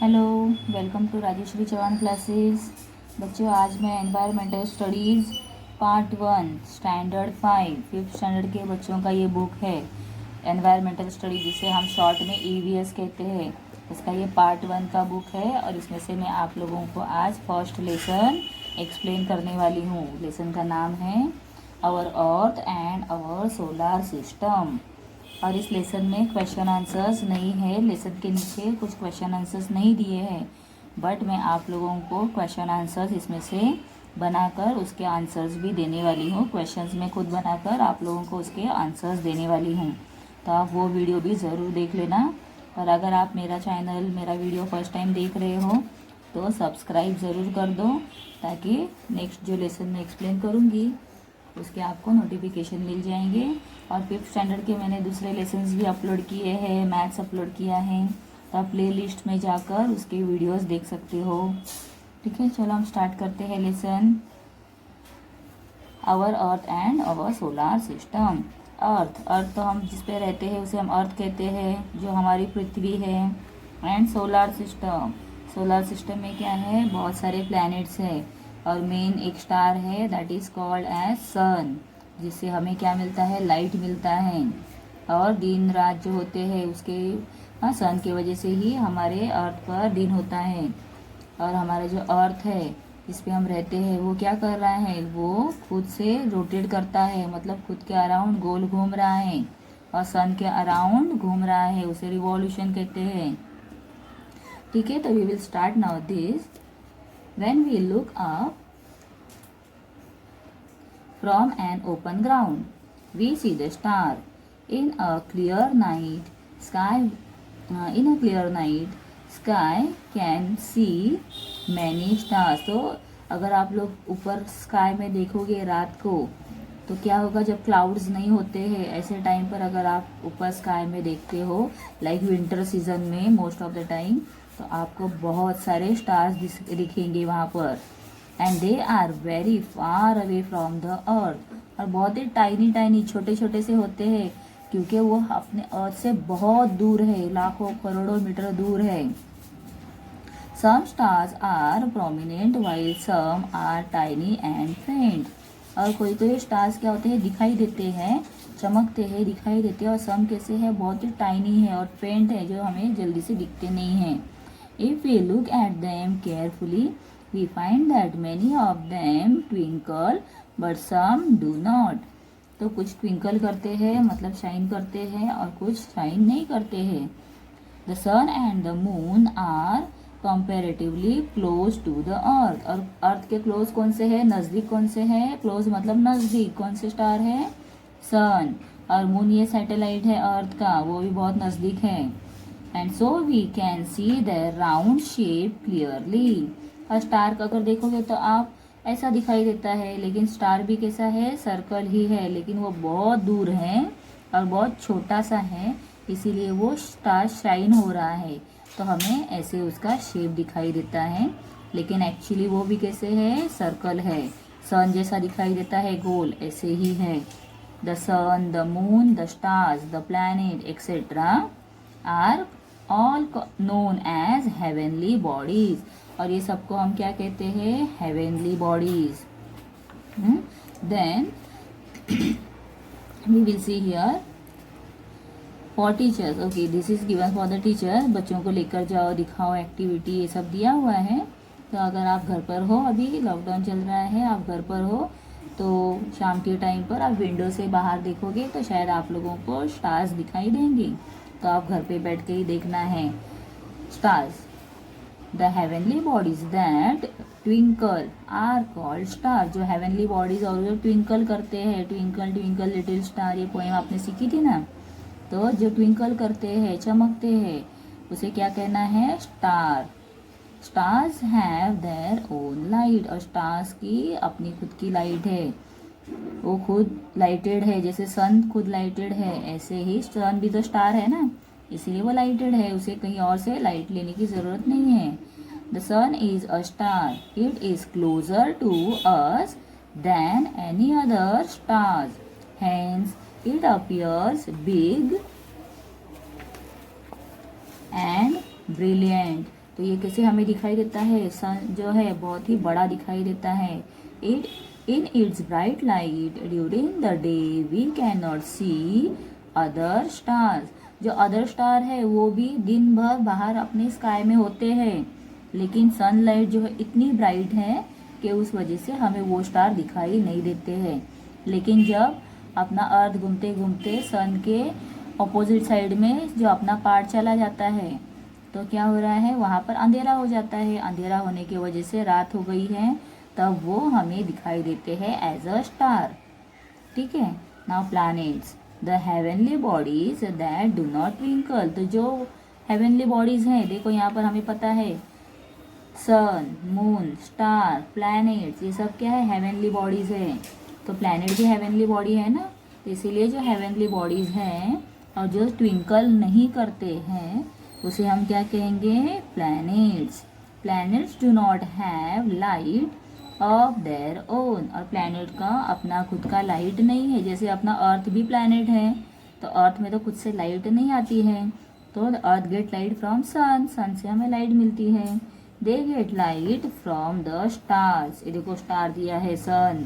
Hello, welcome to Rajeshwari Chauhan classes. बच्चों, आज मैं environmental studies part 1 standard 5 fifth standard के बच्चों का ये बुक है एनवायरमेंटल स्टडी, जिसे हम शॉर्ट में ईवीएस कहते हैं। इसका ये पार्ट 1 का बुक है और इसमें से मैं आप लोगों को आज फर्स्ट लेसन एक्सप्लेन करने वाली हूँ। लेसन का नाम है our earth and our solar system. और इस लेसन में क्वेश्चन आंसर्स नहीं है, लेसन के नीचे कुछ क्वेश्चन आंसर्स नहीं दिए हैं, बट मैं आप लोगों को क्वेश्चन आंसर्स इसमें से बनाकर उसके आंसर्स भी देने वाली हूँ। क्वेश्चंस में खुद बनाकर आप लोगों को उसके आंसर्स देने वाली हूँ, तो आप वो वीडियो भी ज़रूर देख लेना। और अगर आप मेरा चैनल, मेरा वीडियो फर्स्ट टाइम देख रहे हो तो सब्सक्राइब ज़रूर कर दो, ताकि नेक्स्ट जो लेसन मैं एक्सप्लेन करूँगी उसके आपको नोटिफिकेशन मिल जाएंगे। और फिफ्थ स्टैंडर्ड के मैंने दूसरे लेसन्स भी अपलोड किए हैं, मैथ्स अपलोड किया है, तो आप प्ले लिस्ट में जाकर उसके वीडियोस देख सकते हो। ठीक है, चलो हम स्टार्ट करते हैं lesson. Our earth and our solar system. Earth तो हम जिस पे रहते हैं उसे हम अर्थ कहते हैं, जो हमारी पृथ्वी है। एंड सोलर सिस्टम में क्या है, बहुत सारे प्लैनेट्स है और मेन एक स्टार है, दैट इज कॉल्ड एज सन, जिससे हमें क्या मिलता है, लाइट मिलता है। और दिन रात जो होते हैं उसके सन की वजह से ही हमारे अर्थ पर दिन होता है। और हमारा जो अर्थ है जिस पे हम रहते हैं वो क्या कर रहा है, वो खुद से रोटेट करता है, मतलब खुद के अराउंड गोल घूम रहा है और सन के अराउंड घूम रहा है, उसे रिवॉल्यूशन कहते हैं। ठीक है, तो we will start now this. When we look up from an open ground, we see the star. In a clear night, sky can see many stars. तो अगर आप लोग ऊपर स्काई में देखोगे रात को, तो क्या होगा, जब क्लाउड्स नहीं होते हैं ऐसे टाइम पर अगर आप ऊपर स्काई में देखते हो, लाइक विंटर सीजन में मोस्ट ऑफ द टाइम, तो आपको बहुत सारे स्टार्स दिखेंगे वहाँ पर। And they are very far away from the earth, और बहुत ही टाइनी टाइनी छोटे छोटे से होते हैं, क्योंकि वो अपने अर्थ से बहुत दूर है, लाखों करोड़ों मीटर दूर है। Some stars are prominent while some are tiny and faint. और कोई कोई स्टार्स क्या होते हैं, दिखाई देते हैं, चमकते हैं, दिखाई देते हैं, और सम कैसे है, बहुत ही टाइनी है और फेंट है, जो हमें जल्दी से दिखते नहीं हैं। If we look at them carefully, we find that many of them twinkle, but some do not. तो कुछ ट्विंकल करते हैं, मतलब शाइन करते हैं, और कुछ शाइन नहीं करते हैं। The sun and the moon are comparatively close to the earth. और अर्थ के क्लोज कौन से है, नज़दीक कौन से है, क्लोज मतलब नज़दीक कौन से स्टार है, सन। और मून ये सैटेलाइट है अर्थ का, वो भी बहुत नज़दीक है। And so we can see the round shape clearly. और स्टार का अगर देखोगे तो आप ऐसा दिखाई देता है, लेकिन स्टार भी कैसा है, सर्कल ही है, लेकिन वो बहुत दूर है और बहुत छोटा सा है, इसीलिए वो स्टार शाइन हो रहा है, तो हमें ऐसे उसका शेप दिखाई देता है। लेकिन एक्चुअली वो भी कैसे है, सर्कल है, सन जैसा दिखाई देता है, गोल, ऐसे ही है। The sun, the moon, the stars, the planet etcetera are all known as heavenly bodies. और ये सबको हम क्या कहते हैं, heavenly bodies. Then we will see here for teachers. Okay, this is given for the teacher. बच्चों को लेकर जाओ, दिखाओ, एक्टिविटी, ये सब दिया हुआ है। तो अगर आप घर पर हो, अभी लॉकडाउन चल रहा है, आप घर पर हो, तो शाम के टाइम पर आप विंडो से बाहर देखोगे तो शायद आप लोगों को स्टार्स दिखाई देंगे, तो आप घर पे बैठ के ही देखना है stars. The heavenly bodies that twinkle are called star. जो हेवनली बॉडीज और जो ट्विंकल करते हैं, ट्विंकल ट्विंकल लिटिल स्टार, ये पोएम आपने सीखी थी ना, तो जो ट्विंकल करते हैं, चमकते हैं, उसे क्या कहना है, star. Stars have their own light. और स्टार्स की अपनी खुद की लाइट है, वो खुद लाइटेड है, जैसे सन खुद लाइटेड है, ऐसे ही सन भी तो स्टार है ना, इसीलिए वो लाइटेड है, उसे कहीं और से लाइट लेने की जरूरत नहीं है। The sun is a star, it is closer to us than any other stars, hence it appears big and brilliant. तो ये कैसे हमें दिखाई देता है, सन जो है बहुत ही बड़ा दिखाई देता है। It in its bright light during the day we can not see other stars. जो अदर स्टार है वो भी दिन भर बाहर अपने स्काई में होते हैं, लेकिन सनलाइट जो है इतनी ब्राइट है कि उस वजह से हमें वो स्टार दिखाई नहीं देते हैं। लेकिन जब अपना अर्थ घूमते घूमते सन के अपोजिट साइड में जो अपना पार्ट चला जाता है तो क्या हो रहा है, वहाँ पर अंधेरा हो जाता है। अंधेरा होने की वजह से रात हो गई है, तब वो हमें दिखाई देते हैं एज अ स्टार। ठीक है। Now planets the heavenly bodies that do not twinkle. तो जो हेवनली बॉडीज हैं, देखो यहाँ पर हमें पता है सन, मून, स्टार, प्लैनेट्स, ये सब क्या है, हेवनली बॉडीज है। तो प्लैनेट भी हेवनली बॉडी है ना, तो इसीलिए जो हेवनली बॉडीज हैं और जो ट्विंकल नहीं करते हैं उसे हम क्या कहेंगे, planets. Planets do not have light of their own. और प्लैनेट का अपना खुद का लाइट नहीं है। जैसे अपना अर्थ भी प्लैनेट है, तो अर्थ में तो खुद से लाइट नहीं आती है, तो अर्थ गेट लाइट फ्रॉम सन, सन से हमें लाइट मिलती है। They get light from the stars. ये देखो स्टार दिया है सन,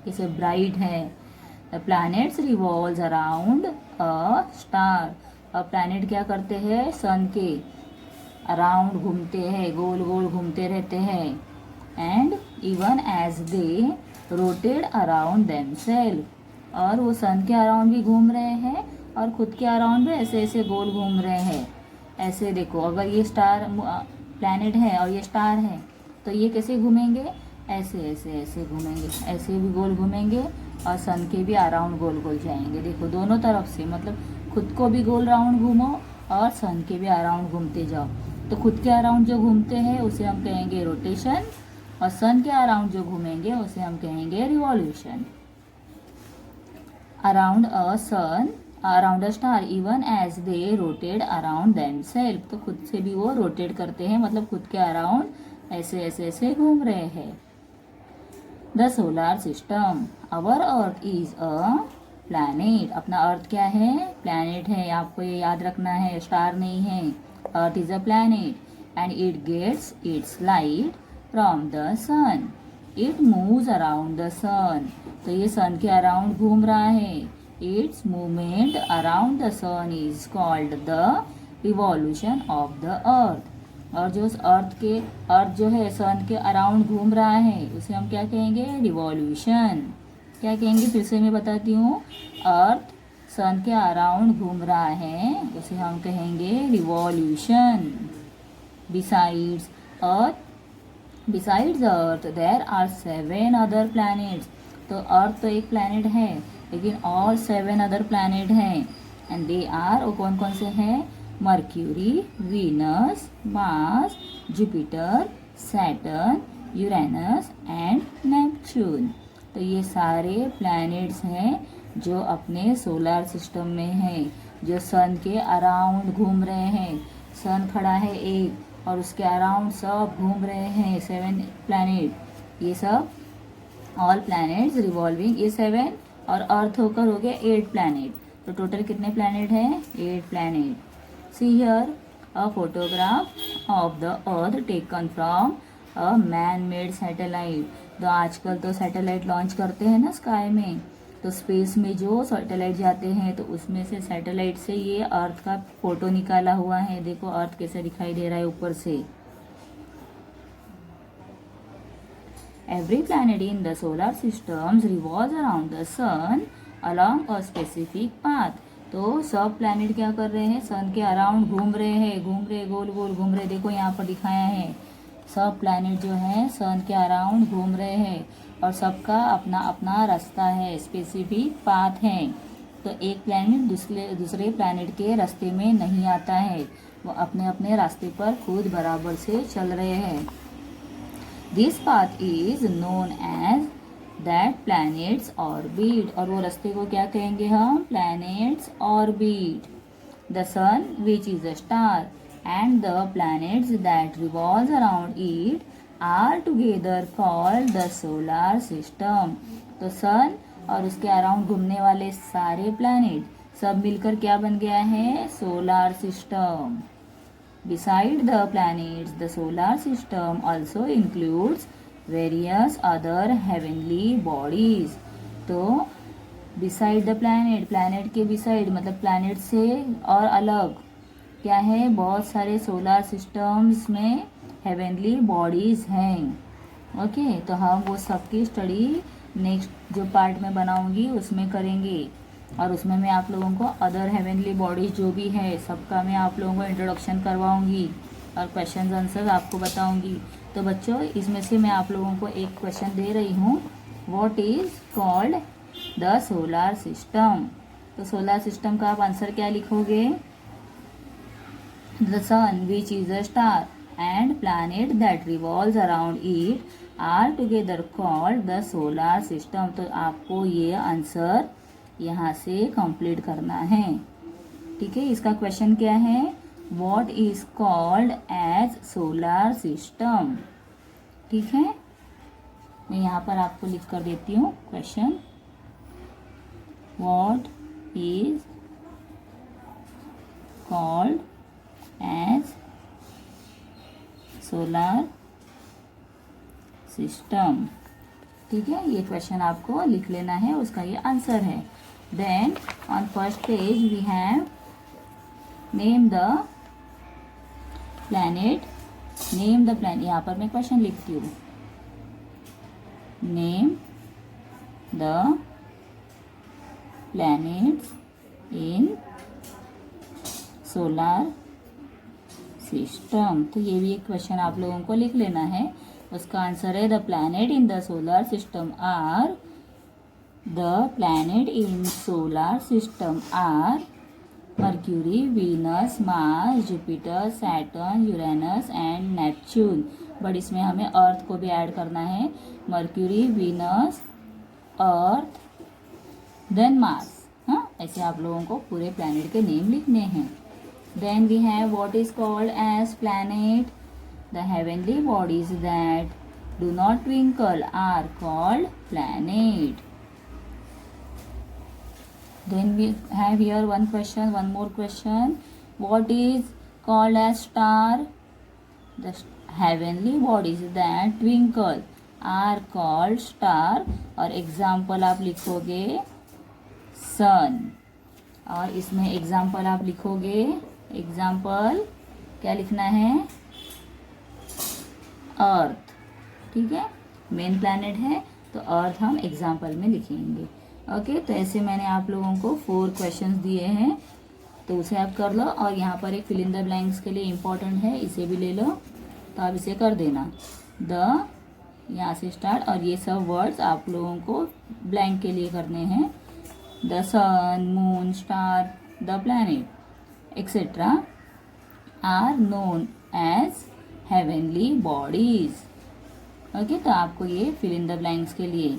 इसे ब्राइट है। The planets revolves around a star. और प्लैनेट क्या करते हैं, सन के अराउंड घूमते हैं, गोल गोल घूमते रहते हैं। And even as they rotate around themselves. और वो सन के अराउंड भी घूम रहे हैं और खुद के अराउंड भी ऐसे ऐसे गोल घूम रहे हैं। ऐसे देखो, अगर ये स्टार प्लैनेट है और ये स्टार है तो ये कैसे घूमेंगे, ऐसे ऐसे ऐसे घूमेंगे, ऐसे भी गोल घूमेंगे और सन के भी अराउंड गोल गोल जाएंगे। देखो दोनों तरफ से, मतलब खुद को भी गोल राउंड घूमो और सन के भी अराउंड घूमते जाओ। तो खुद के अराउंड जो घूमते हैं उसे हम कहेंगे रोटेशन, और सन के अराउंड जो घूमेंगे उसे हम कहेंगे revolution. Around a sun, around a star even as they rotate around themselves. तो खुद से भी वो रोटेट करते हैं, मतलब खुद के अराउंड ऐसे ऐसे ऐसे घूम रहे हैं। The solar system, our earth is a planet. अपना अर्थ क्या है, प्लैनेट है, आपको ये याद रखना है, स्टार नहीं है। Earth is a planet and it gets its light from the sun. It moves around the sun. तो ये सन के अराउंड घूम रहा है। Its movement around the sun is called the revolution of the earth. और जो अर्थ जो है सन के अराउंड घूम रहा है उसे हम क्या कहेंगे, रिवॉल्यूशन। क्या कहेंगे, फिर से मैं बताती हूँ। अर्थ सन के अराउंड घूम रहा है उसे हम कहेंगे revolution. Besides earth Besides Earth, there are 7 other planets. तो अर्थ तो एक प्लैनेट है, लेकिन और 7 अदर प्लैनेट हैं। एंड दे आर, वो कौन कौन से हैं, mercury, Venus, Mars, Jupiter, Saturn, Uranus and Neptune. तो ये सारे प्लैनेट्स हैं जो अपने सोलर सिस्टम में हैं, जो सन के अराउंड घूम रहे हैं। सन खड़ा है एक और उसके अराउंड सब घूम रहे हैं 7 प्लैनेट। ये सब ऑल प्लैनेट्स रिवॉल्विंग, ये 7 और अर्थ होकर हो गया 8 प्लैनेट। तो टोटल कितने प्लैनेट हैं, 8 planet. See here a photograph of the earth taken from a man made satellite. तो आजकल तो सैटेलाइट लॉन्च करते हैं ना स्काई में, तो स्पेस में जो सैटेलाइट जाते हैं तो उसमें से सैटेलाइट से ये अर्थ का फोटो निकाला हुआ है। देखो अर्थ कैसे दिखाई दे रहा है ऊपर से। Every planet in the solar systems revolves around the sun along a specific path. तो सब प्लैनेट क्या कर रहे हैं, सन के अराउंड घूम रहे हैं, घूम रहे, गोल गोल घूम रहे। देखो यहाँ पर दिखाया है, सब प्लैनेट जो है सन के अराउंड घूम रहे हैं और सबका अपना अपना रास्ता है, स्पेसिफिक पाथ है। तो एक प्लैनेट दूसरे प्लैनेट के रास्ते में नहीं आता है, वो अपने अपने रास्ते पर खुद बराबर से चल रहे हैं। This path is known as that planets orbit. और वो रास्ते को क्या कहेंगे हम, planets orbit. The sun which is a star and the planets that revolve around it are together called the solar system. तो सन और उसके अराउंड घूमने वाले सारे प्लैनेट सब मिलकर क्या बन गया है, solar system. Beside the planets, the solar system also includes various other heavenly bodies. तो beside the planet, planet के beside मतलब planet से और अलग क्या है, बहुत सारे सोलर सिस्टम्स में हेवनली बॉडीज हैं. ओके, तो हम वो सबकी स्टडी नेक्स्ट जो पार्ट में बनाऊंगी उसमें करेंगे, और उसमें मैं आप लोगों को अदर हेवनली बॉडीज जो भी है सबका मैं आप लोगों को इंट्रोडक्शन करवाऊंगी और क्वेश्चन आंसर आपको बताऊंगी. तो बच्चों, इसमें से मैं आप लोगों को एक क्वेश्चन दे रही हूँ. What is called the solar system. तो सोलर सिस्टम का आप आंसर क्या लिखोगे? The sun which is a star and planet that revolves around it are together called the solar system. तो आपको ये आंसर यहाँ से कंप्लीट करना है. ठीक है, इसका क्वेश्चन क्या है? What is called as solar system. ठीक है, मैं यहाँ पर आपको लिख कर देती हूँ question. What is called as solar system. ठीक है, ये क्वेश्चन आपको लिख लेना है, उसका ये आंसर है. Then on first page we have name the planet. Name the planet, यहाँ पर मैं क्वेश्चन लिखती हूँ. Name the planets in solar system. तो ये भी एक क्वेश्चन आप लोगों को लिख लेना है. उसका आंसर है the planet in the solar system are. The planet in solar system are Mercury, Venus, Mars, Jupiter, Saturn, Uranus and Neptune. But इसमें हमें अर्थ को भी ऐड करना है. Mercury, Venus, Earth, then Mars. हाँ, ऐसे आप लोगों को पूरे प्लैनेट के नेम लिखने हैं. Then we have what is called as planet. The heavenly bodies that do not twinkle are called planet. Then we have here one question, one more question. What is called as star? The heavenly bodies that twinkle are called star. और example आप लिखोगे sun. और इसमें example आप लिखोगे, example क्या लिखना है? अर्थ. ठीक है, मेन प्लैनेट है तो अर्थ हम एग्जाम्पल में लिखेंगे. ओके, तो ऐसे मैंने आप लोगों को 4 क्वेश्चंस दिए हैं, तो उसे आप कर लो. और यहाँ पर एक फिल इन द ब्लैंक्स के लिए इम्पोर्टेंट है, इसे भी ले लो, तो आप इसे कर देना. द यहाँ से स्टार्ट, और ये सब वर्ड्स आप लोगों को ब्लैंक के लिए करने हैं. The sun, moon, star, the planet, etc. are known as heavenly bodies. Okay, तो आपको ये fill in the blanks के लिए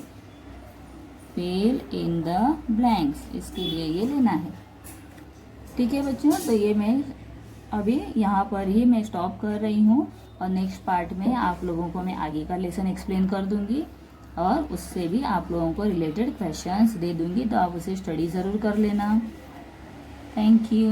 fill in the blanks इसके लिए ये लेना है. ठीक है बच्चों, तो ये मैं अभी यहाँ पर ही मैं स्टॉप कर रही हूँ, और नेक्स्ट पार्ट में आप लोगों को मैं आगे का लेसन एक्सप्लेन कर दूंगी, और उससे भी आप लोगों को रिलेटेड क्वेश्चंस दे दूंगी, तो आप उसे स्टडी ज़रूर कर लेना. Thank you.